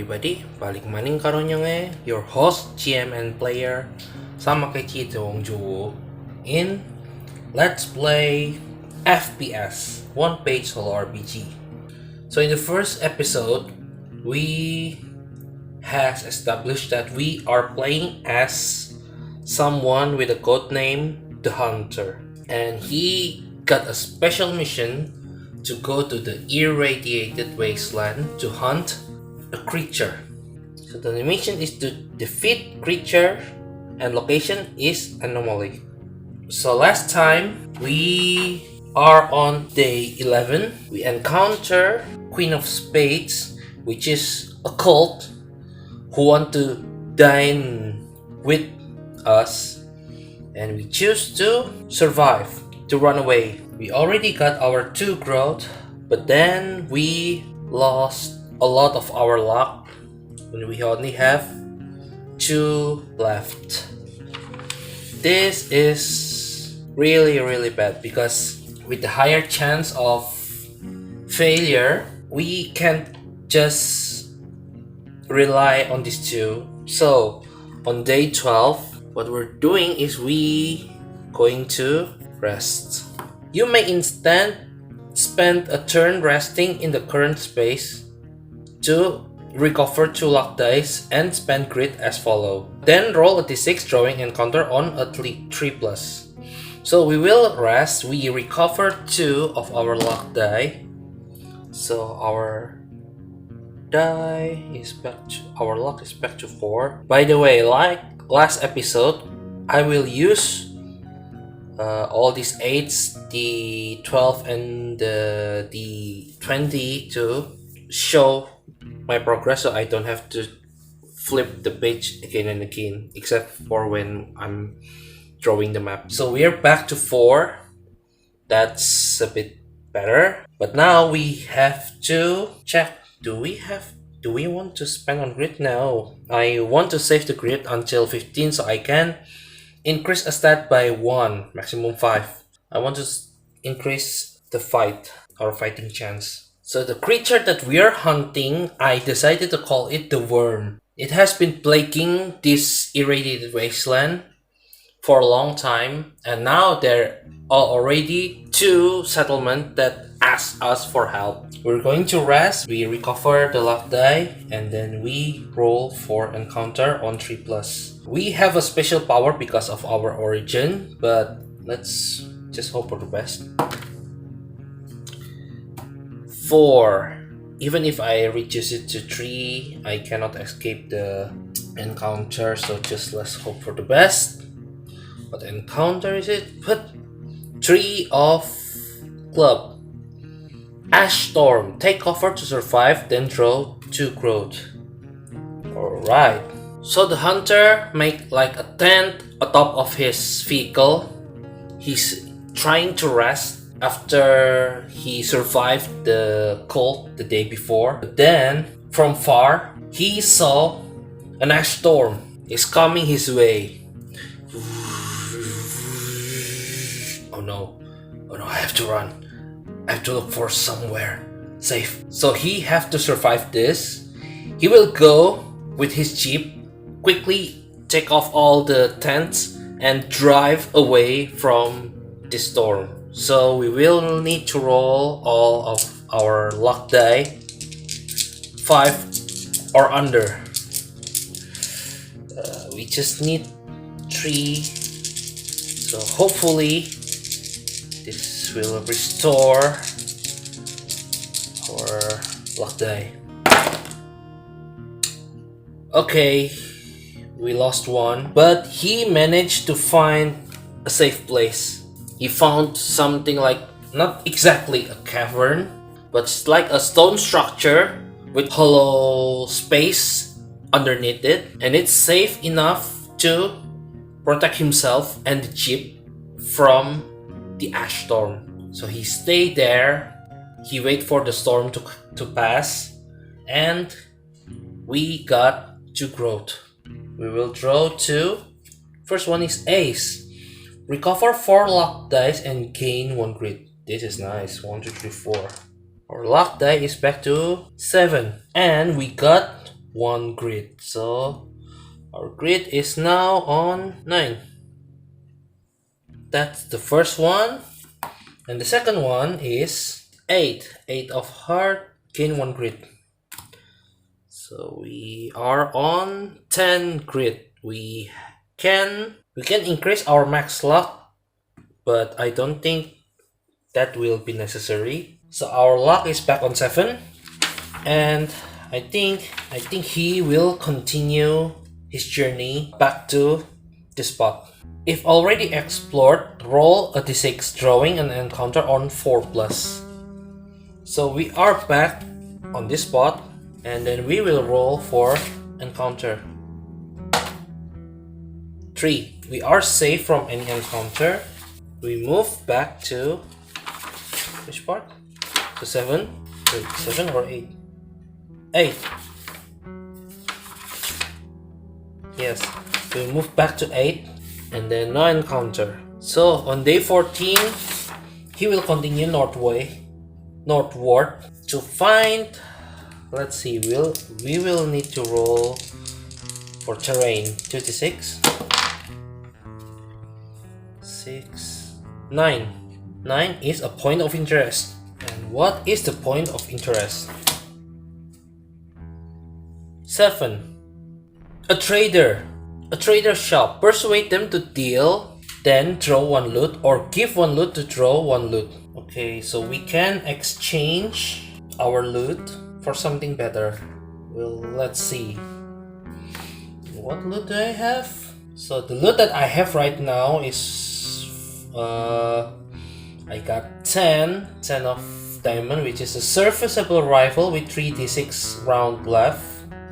everybody, balik maning karon nge, your host, GM and player, SamAkechi in Let's Play FPS, one-page solorpg. So in the first episode, we has established that we are playing as someone with a code name, the Hunter, and he got a special mission to go to the Irradiated Wasteland to hunt a creature. So the mission is to defeat creature and location is anomaly. So last time we are on day 11. We encounter Queen of Spades, which is a cult who want to dine with us, and we choose to survive, to run away. We already got our 2 growth, but then we lost a lot of our luck when we only have 2 left. This is really bad because with the higher chance of failure, we can't just rely on these 2. So on day 12, what we're doing is we going to rest. You may instead spend a turn resting in the current space to recover 2 luck dice and spend grit as follow. Then roll a d6 drawing encounter on a 3+. So we will rest. We recover 2 of our luck die. So our die is back to, our luck is back to 4. By the way, like last episode, I will use all these 8s, the 12 and the 20 to show my progress, so I don't have to flip the page again and again, except for when I'm drawing the map. So we're back to 4. That's a bit better. But now we have to check. Do we want to spend on grit? No. I want to save the grit until 15 so I can increase a stat by 1, maximum 5. I want to increase the our fighting chance. So the creature that we are hunting, I decided to call it the Wrym. It has been plaguing this Irradiated Wasteland for a long time, and now there are already 2 settlements that ask us for help. We're going to rest, we recover the luck die, and then we roll for encounter on 3+. We have a special power because of our origin, but let's just hope for the best. 4. Even if I reduce it to 3, I cannot escape the encounter, so just let's hope for the best. What encounter is it? Put 3 of club. Ash Storm. Take cover to survive, then draw 2 growth. Alright. So the hunter make like a tent atop of his vehicle. He's trying to rest after he survived the cult the day before. But then, from far, he saw an ash storm is coming his way. Oh no, I have to run. I have to look for somewhere safe. So he have to survive this. He will go with his jeep, quickly take off all the tents and drive away from the storm. So we will need to roll all of our luck die 5 or under. We just need 3. So hopefully this will restore our luck die. Okay, we lost 1, but he managed to find a safe place. He found something like, not exactly a cavern, but it's like a stone structure with hollow space underneath it, and it's safe enough to protect himself and the jeep from the ash storm. So he stayed there, he waited for the storm to pass, and we got 2 growth. We will draw 2. First one is Ace. Recover 4 luck dice and gain 1 grit. This is nice. 1, 2, 3, 4. Our luck die is back to 7. And we got 1 grid. So our grid is now on 9. That's the first one. And the second one is 8. 8 of heart, gain 1 grid. So we are on 10 grid. We can increase our max luck, but I don't think that will be necessary. So our luck is back on 7, and I think he will continue his journey back to the spot. If already explored, roll a d6 drawing an encounter on 4+. So we are back on this spot, and then we will roll for encounter. 3. We are safe from any encounter. We move back to which part? To 7. Wait, 7 or 8? 8. Yes, we move back to 8, and then no encounter. So on day 14, he will continue northward to find. Let's see. We will need to roll for terrain. 26. 6. 9. 9 is a point of interest. And what is the point of interest? 7. A trader shop. Persuade them to deal, then draw 1 loot, or give 1 loot to draw 1 loot. Okay, so we can exchange our loot for something better. Well, let's see. What loot do I have? So the loot that I have right now is I got 10 of diamond, which is a serviceable rifle with 3d6 round left.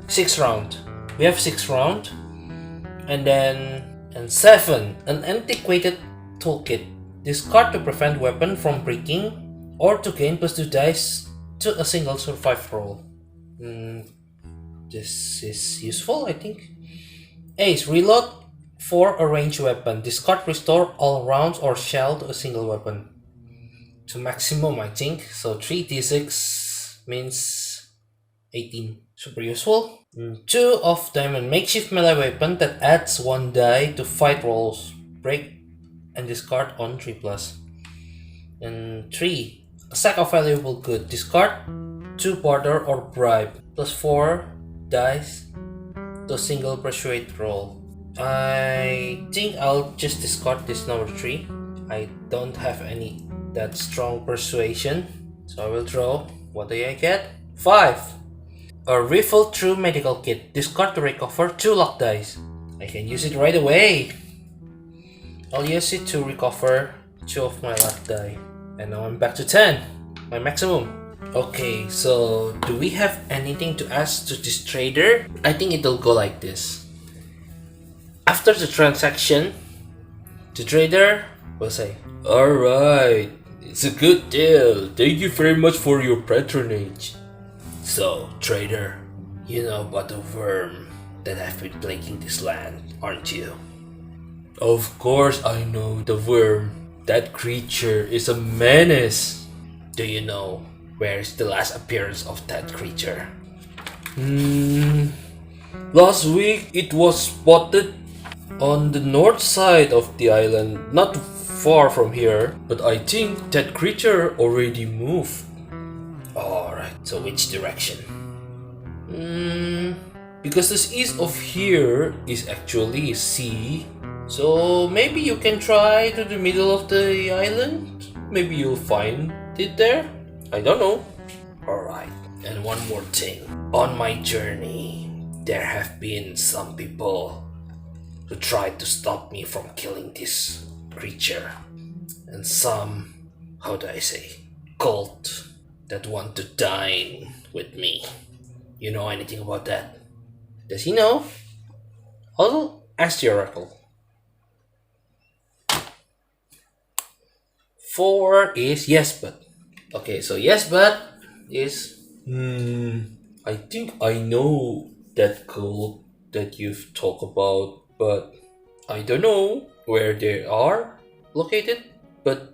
6 round. We have 6 round. And 7, an antiquated toolkit. Discard to prevent weapon from breaking or to gain +2 dice to a single survive roll. This is useful, I think. Ace, reload for a ranged weapon. Discard restore all rounds or shell to a single weapon. To maximum, I think. So 3d6 means 18. Super useful. 2 of diamond, makeshift melee weapon that adds 1 die to fight rolls. Break and discard on 3+. And 3, a sack of valuable good. Discard 2 barter or bribe +4 dice to a single persuade roll. I think I'll just discard this number 3. I don't have any that strong persuasion, so I will draw. What do I get? 5. A rifle through medical kit. Discard to recover 2 luck dice. I can use it right away. I'll use it to recover 2 of my luck die. And now I'm back to 10, my maximum. Okay, so do we have anything to ask to this trader? I think it'll go like this. After the transaction, the trader will say, "Alright, it's a good deal. Thank you very much for your patronage. So, trader, you know about the worm that have been plaguing this land, aren't you?" "Of course I know the worm. That creature is a menace." "Do you know where is the last appearance of that creature?" Last week it was spotted on the north side of the island, not far from here, but I think that creature already moved." "Alright, so which direction?" Because the east of here is actually sea, so maybe you can try to the middle of the island. Maybe you'll find it there. I don't know. Alright, and one more thing. On my journey, there have been some people who tried to stop me from killing this creature. And some, how do I say, cult that want to dine with me. You know anything about that? Does he know? I'll ask the oracle. 4 is yes but. Okay, so yes but is I think I know that cult that you've talked about, but I don't know where they are located. But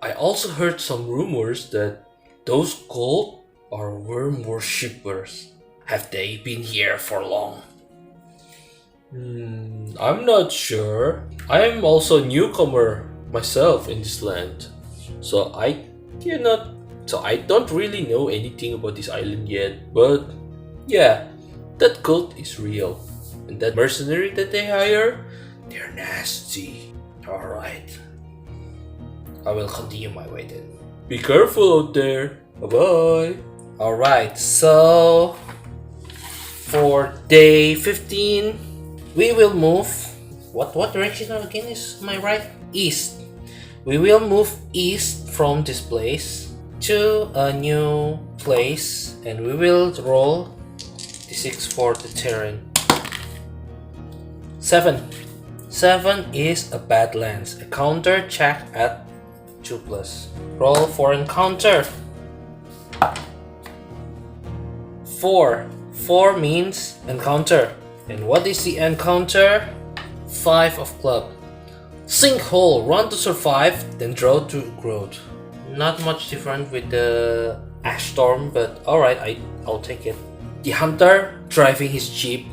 I also heard some rumors that those cult are worm worshippers. Have they been here for long? I'm not sure. I'm also a newcomer myself in this land. So I don't really know anything about this island yet. But yeah, that cult is real. And that mercenary that they hire, they're nasty. Alright. I will continue my way then. Be careful out there. Bye-bye. Alright, so for day 15, we will move. What direction again is my right? East. We will move east from this place to a new place, and we will roll d6 for the terrain. 7. 7 is a Badlands. A counter check at 2+. Roll for encounter. 4. 4 means encounter. And what is the encounter? 5 of club. Sinkhole, run to survive, then draw to growth. Not much different with the ash storm, but alright, I'll take it. The hunter driving his jeep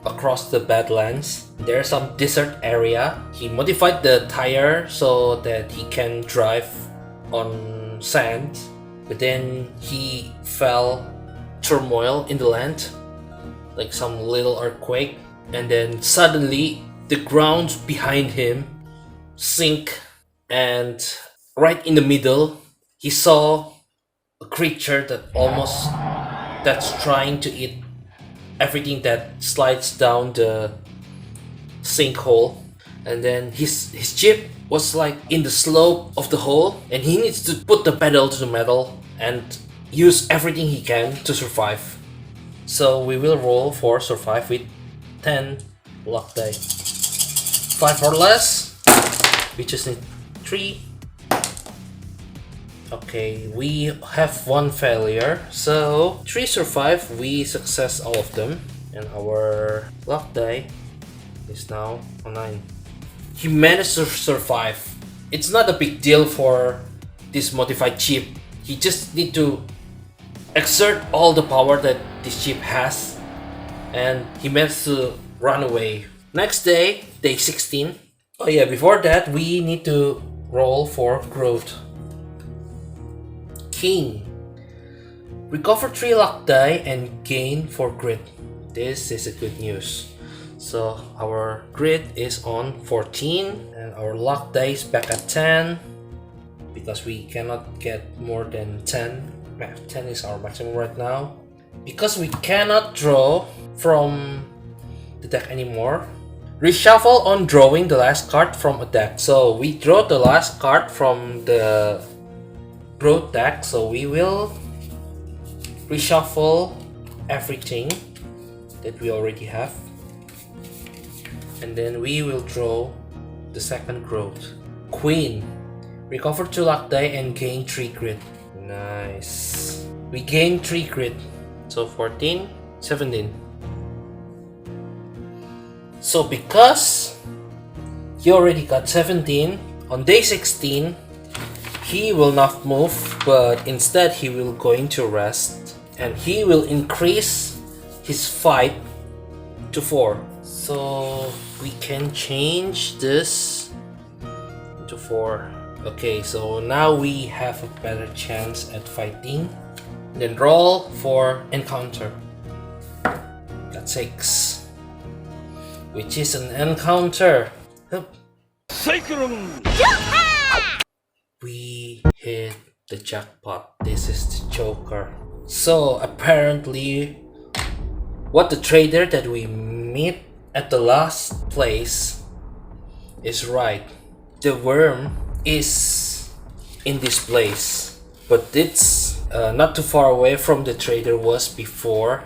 across the Badlands. There's some desert area. He modified the tire so that he can drive on sand, but then he felt turmoil in the land, like some little earthquake, and then suddenly the ground behind him sink, and right in the middle he saw a creature that's trying to eat everything that slides down the sinkhole. And then his jeep was like in the slope of the hole, and he needs to put the pedal to the metal and use everything he can to survive. So we will roll for survive with 10 luck die. 5 or less. We just need 3. Okay, we have 1 failure, so 3 survive, we success all of them, and our luck die is now a 9. He managed to survive. It's not a big deal for this modified chip. He just need to exert all the power that this chip has, and he managed to run away. Next day, day 16. Oh yeah, before that we need to roll for growth. King. Recover 3 luck die and gain 4 grit. This is a good news. So our grit is on 14 and our luck die is back at 10 because we cannot get more than 10. 10 is our maximum right now. Because we cannot draw from the deck anymore, reshuffle on drawing the last card from a deck. So we draw the last card from the growth deck, so we will reshuffle everything that we already have, and then we will draw the second growth. Queen. Recover 2 luck die and gain 3 grit. Nice. We gain 3 grit. So 14, 17. So because he already got 17, on day 16 he will not move, but instead he will going to rest, and he will increase his fight to 4. So we can change this to 4. Okay, so now we have a better chance at fighting. Then roll for encounter. Got 6, which is an encounter. Hup. We hit the jackpot. This is the Joker. So apparently, what the trader that we meet at the last place is right. The Wrym is in this place, but it's not too far away from the trader was before.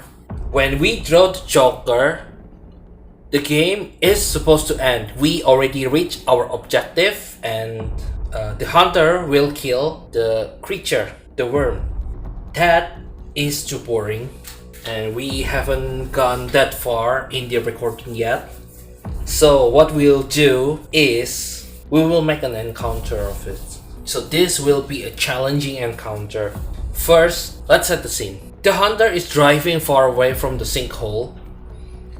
When we draw the Joker, the game is supposed to end. We already reached our objective, and the hunter will kill the creature, the Wrym. That is too boring, and we haven't gone that far in the recording yet. So what we'll do is we will make an encounter of it. So this will be a challenging encounter. First, let's set the scene. The hunter is driving far away from the sinkhole,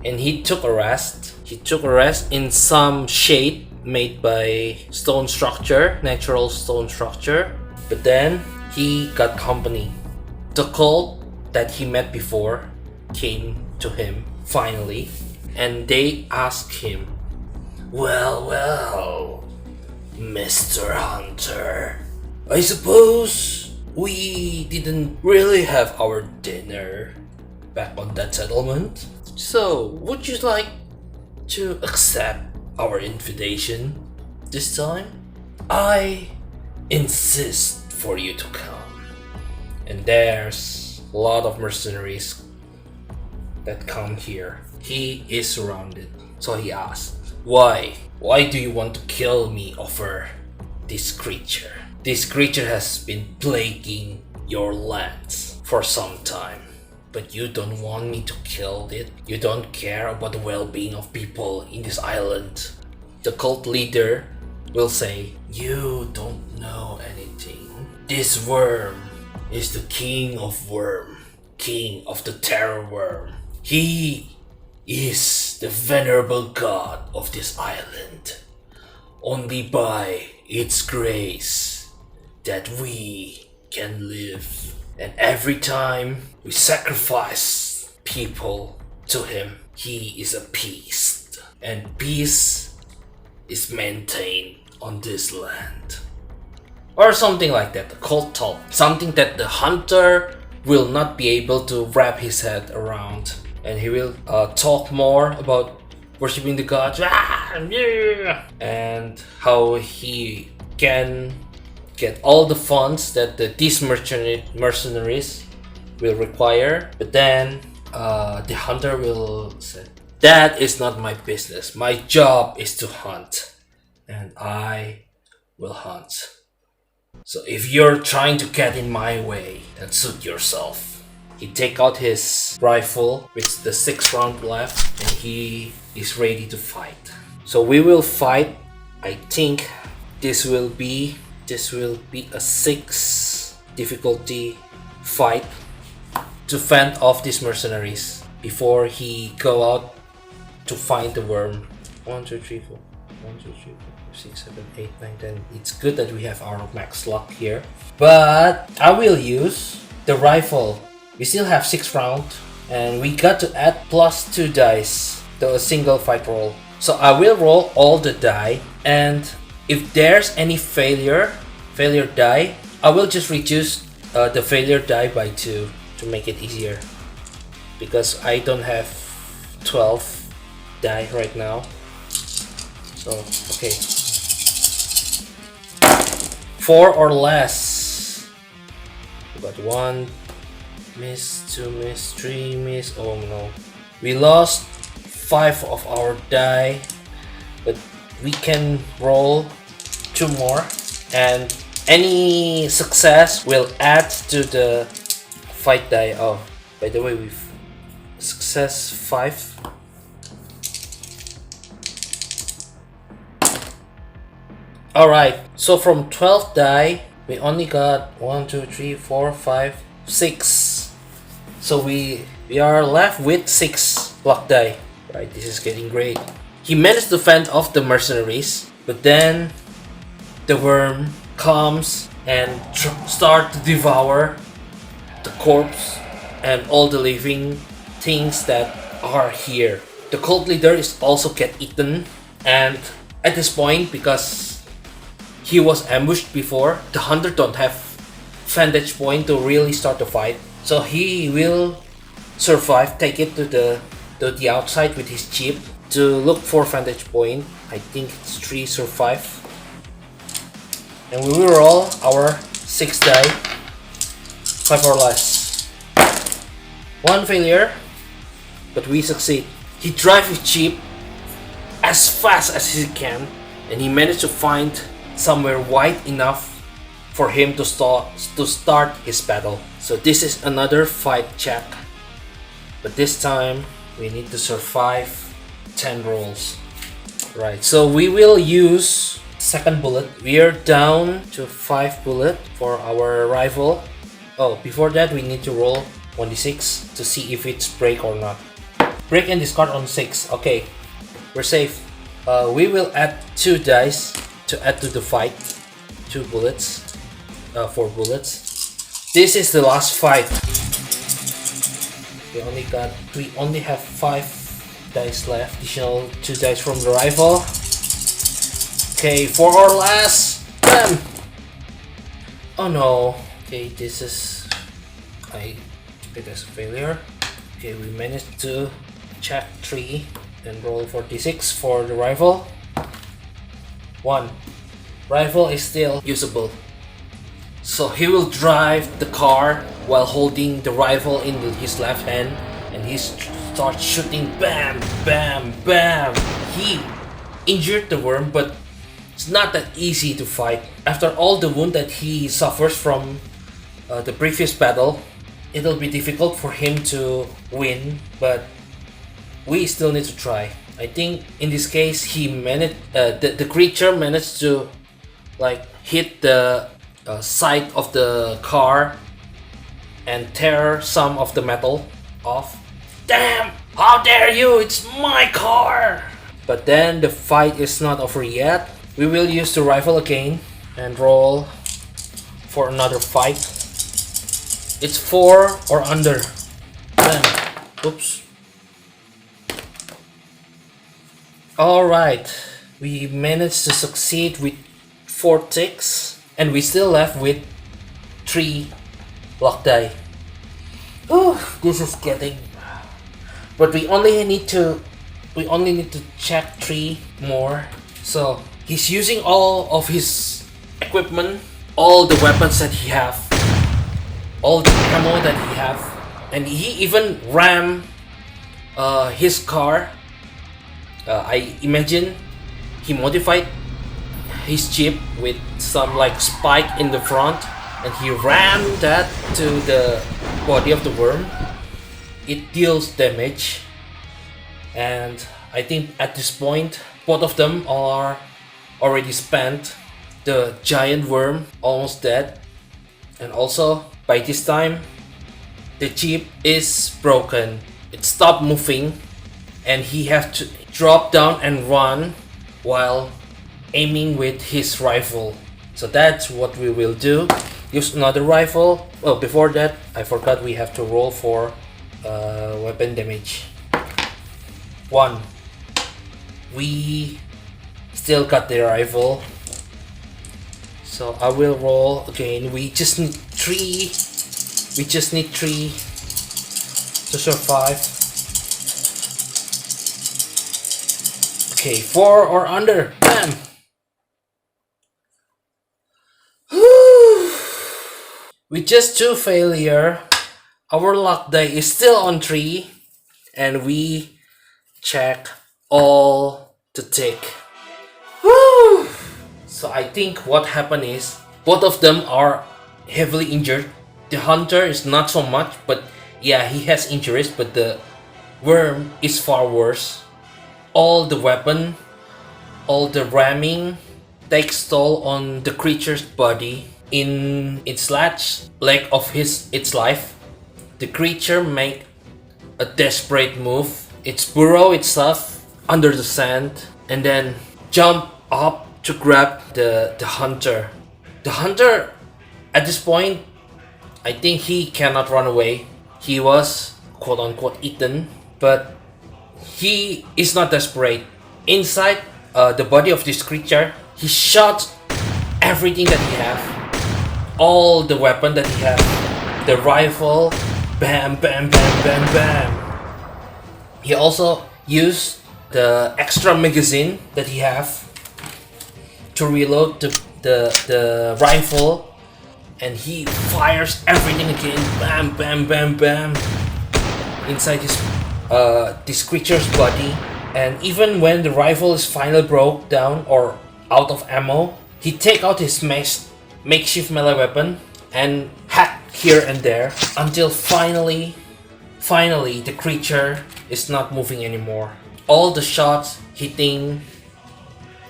and he took a rest. He took a rest in some shade made by stone structure, natural stone structure. But then he got company. The cult that he met before came to him finally, and they asked him, well, Mr. Hunter, I suppose we didn't really have our dinner back on that settlement. So, would you like to accept our invitation this time? I insist for you to come. And there's a lot of mercenaries that come here. He is surrounded. So he asked, Why do you want to kill me over this creature? This creature has been plaguing your lands for some time, but you don't want me to kill it? You don't care about the well-being of people in this island? The cult leader will say, You don't know anything. This worm is the king of worm, king of the terror worm. He is the venerable god of this island. Only by its grace that we can live. And every time we sacrifice people to him, he is appeased. And peace is maintained on this land. Or something like that, a cult talk. Something that the hunter will not be able to wrap his head around. And he will talk more about worshipping the gods, and how he can get all the funds that these mercenaries will require. But then the hunter will say, That is not my business. My job is to hunt, and I will hunt. So if you're trying to get in my way, then suit yourself. He take out his rifle with the 6th round left, and he is ready to fight. So we will fight. I think this will be a 6 difficulty fight to fend off these mercenaries before he go out to find the worm. 1, 2, 3, 4. 1, 2, 3, 4, 6, 7, 8, 9, 10. It's good that we have our max luck here. But I will use the rifle. We still have 6 rounds, and we got to add +2 dice to a single fight roll. So I will roll all the die, and if there's any failure die, I will just reduce the failure die by 2 to make it easier, because I don't have 12 die right now. So okay, 4 or less. We got 1 miss, 2 miss, 3 miss. Oh no, we lost 5 of our die, but we can roll 2 more, and any success will add to the fight die. Oh, by the way, we've success 5. Alright, so from 12 die, we only got 1, 2, 3, 4, 5, 6. So we are left with 6 luck die. Right, this is getting great. He managed to fend off the mercenaries, but then the worm comes and start to devour the corpse and all the living things that are here. The cult leader is also get eaten, and at this point, because he was ambushed before, the hunter don't have vantage point to really start the fight, so he will survive, take it to the outside with his jeep to look for vantage point. I think it's 3 survive, and we will roll our 6 die, 5 or less. 1 failure, but we succeed. He drives his jeep as fast as he can, and he managed to find somewhere wide enough for him to start his battle. So this is another fight check, but this time we need to survive 10 rolls. Right, so we will use second bullet. We are down to 5 bullet for our rifle. Oh, before that we need to roll 1d6 to see if it's break or not. Break and discard on 6. Okay, we're safe. We will add 2 dice to add to the fight. 2 bullets. 4 bullets. This is the last fight. We only have 5 dice left. Additional 2 dice from the rifle. Okay, for our last. Bam! Oh no. Okay, this is. I took it as a failure. Okay, we managed to check 3 and roll 46 for the rifle. 1. Rifle is still usable. So he will drive the car while holding the rifle in his left hand, and he starts shooting. Bam, bam, bam. He injured the worm, but it's not that easy to fight. After all the wound that he suffers from the previous battle, it'll be difficult for him to win, but we still need to try. I think in this case he managed. The creature managed to like hit the side of the car and tear some of the metal off. Damn! How dare you! It's my car! But then the fight is not over yet. We will use the rifle again and roll for another fight. It's 4 or under. Bam. Oops. Alright. We managed to succeed with 4 ticks. And we still left with 3 luck die. Oh, this is getting. But we only need to check 3 more. So he's using all of his equipment, all the weapons that he have, all the ammo that he have, and he even rammed his car. I imagine he modified his jeep with some like spike in the front, and he rammed that to the body of the worm. It deals damage, and I think at this point both of them are already spent. The giant worm almost dead, and also by this time the jeep is broken. It stopped moving, and he have to drop down and run while aiming with his rifle. So that's what we will do. Use another rifle. Well, before that I forgot we have to roll for weapon damage. 1. We still got the rifle, so I will roll again. We just need 3 to survive. Okay, 4 or under. Bam. With just 2 failure, our luck die is still on 3, and we check all the tick. Woo! So I think what happened is both of them are heavily injured. The hunter is not so much, but yeah, he has injuries, but the worm is far worse. All the weapon, all the ramming takes toll on the creature's body. In its last leg of its life, the creature make a desperate move. It's burrow itself under the sand and then jump up to grab the hunter. The hunter at this point, I think he cannot run away. He was quote unquote eaten, but he is not desperate. Inside the body of this creature, he shot everything that he have. All the weapon that he has, the rifle, bam, bam, bam, bam, bam. He also used the extra magazine that he have to reload the rifle, and he fires everything again, bam, bam, bam, bam, inside this creature's body. And even when the rifle is finally broke down or out of ammo, he take out his makeshift melee weapon and hack here and there until finally the creature is not moving anymore. All the shots hitting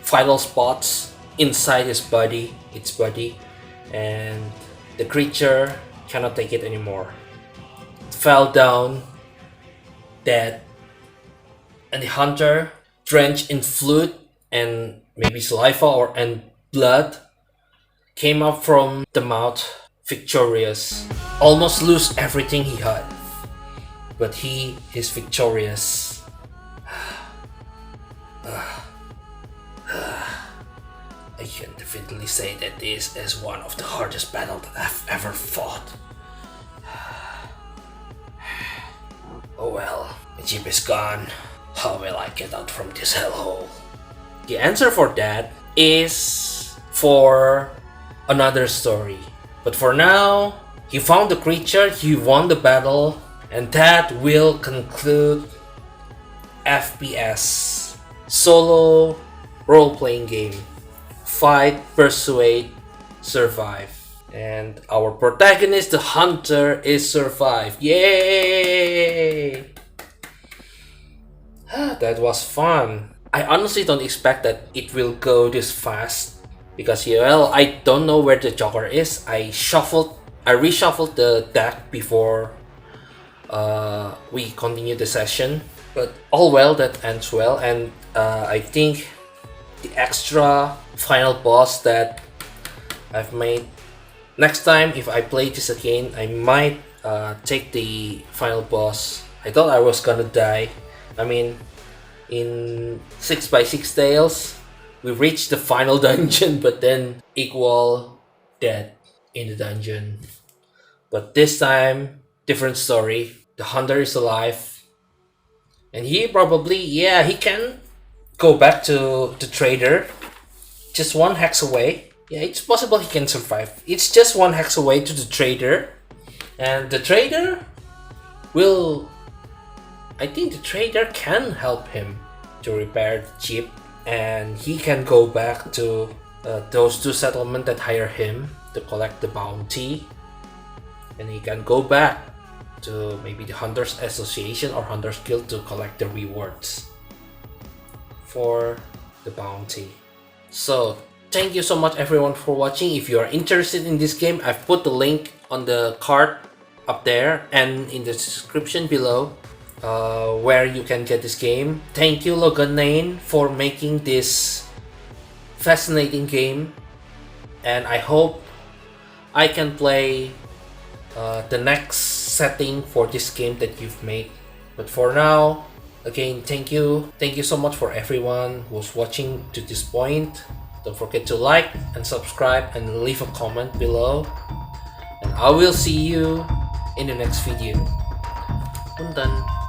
vital spots inside its body, and the creature cannot take it anymore. fell down dead, and the hunter, drenched in fluid and maybe saliva and blood, came up from the mouth victorious, almost lose everything he had, but he is victorious. I can definitely say that this is one of the hardest battles that I've ever fought. Oh well, my jeep is gone. How will I get out from this hellhole? The answer for that is for another story. But for now, he found the creature, he won the battle, and that will conclude FPS, solo role-playing game, Fight, Persuade, Survive. And our protagonist, the hunter, is survived. Yay! That was fun. I honestly don't expect that it will go this fast because, well, I don't know where the Joker is. I reshuffled the deck before we continue the session, but all well that ends well. And I think the extra final boss that I've made, next time if I play this again, I might take the final boss. I thought I was gonna die. I mean, in 6x6 Tales, we reached the final dungeon, but then equal dead in the dungeon. But this time, different story. The hunter is alive, and he probably, yeah, he can go back to the trader. Just one hex away. Yeah, it's possible he can survive. It's just one hex away to the trader, and the trader will, I think the trader can help him to repair the jeep, and he can go back to those two settlements that hire him to collect the bounty, and he can go back to maybe the Hunters Association or Hunters Guild to collect the rewards for the bounty. So thank you so much everyone for watching. If you are interested in this game, I've put the link on the card up there and in the description below where you can get this game. Thank you Loganane for making this fascinating game, and I hope I can play the next setting for this game that you've made. But for now, again, thank you so much for everyone who's watching to this point. Don't forget to like and subscribe and leave a comment below, and I will see you in the next video. Puntan.